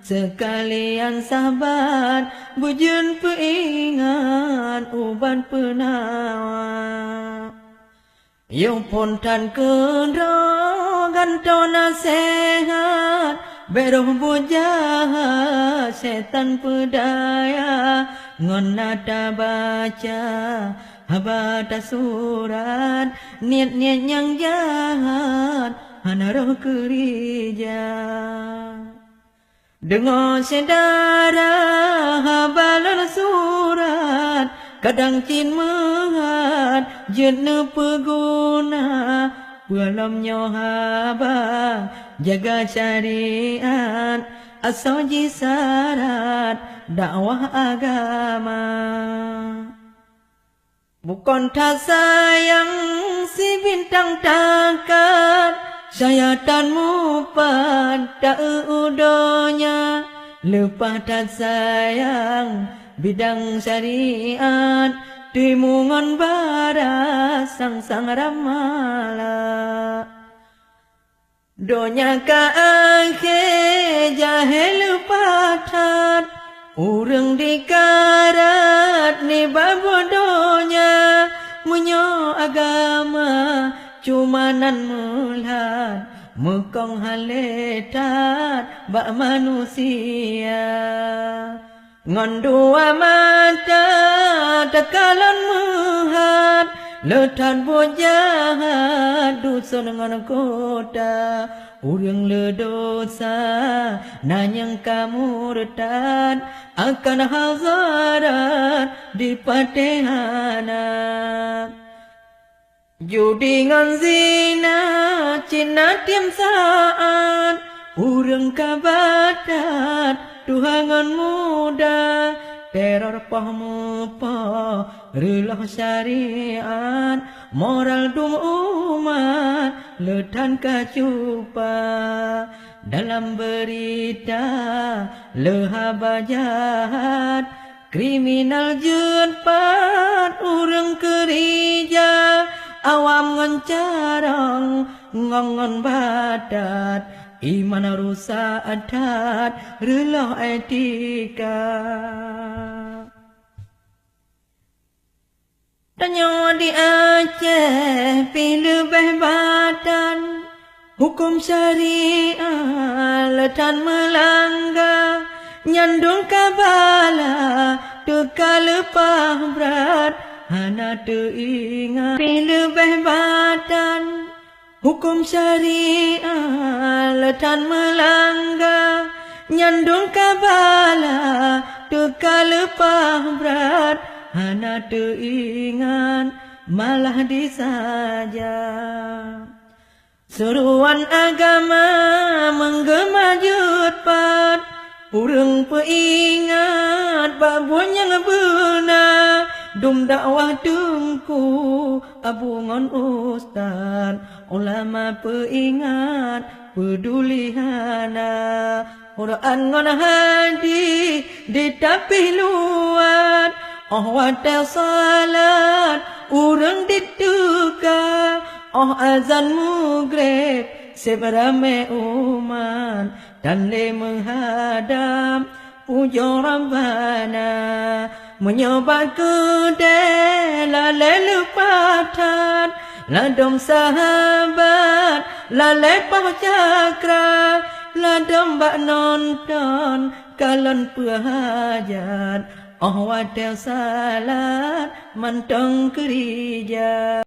sekalian sahabat bujun peingat uban penawa yang pun tan kendro ganto nasihat beroh bujahat setan pedaya ngonata baca habata surat niat-niat yang jahat hana roh kerija dengar sedara habalan surat kadang cin mengat jenuh peguna Pualamnya haba jaga syariat asal jisarat dakwah agama bukan tak sayang si bintang takat syaitanmu pada udonya lepas tak sayang bidang syariat timungan baras sang ramala donya ka akhir jahil patat urang dikarat ni babodonya munyo agama cumanan mulat mekong haletat bak manusia ngon dua mata tekalan muhat letat bojahat dusun ngon kota urang le dosa nanyang kamu retat akan hazarat di patehana judi ngan zina cina tiam saat urang kabatat tuhangan muda teror pahmu pah relah syariat moral dum umat letan kacupa dalam berita lehaba jahat kriminal jepat urang kerija awam ngencarang ngongon badat iman rusak adat relah etika tanya di Aceh pilih badan hukum syariah letan melanggar nyandung kabala teka lepah berat hana teringat pilih badan hukum syariah letan melanggar nyandung kabala teka lepah berat hana teringat malah disaja seruan agama menggema jutpat urang peingat babon yang benar dum dakwah dengku abungan ustad ulama peingat peduli hana Quran ngon hadis ditapih luat watel salat urang dituka azan maghrib seberame umat dan le menghadap puja Rabbana menyobat kedai lalai lepatan ladom sahabat lalai pahcakra ladom bak nonton kalon pehajat watel salat mantong kerja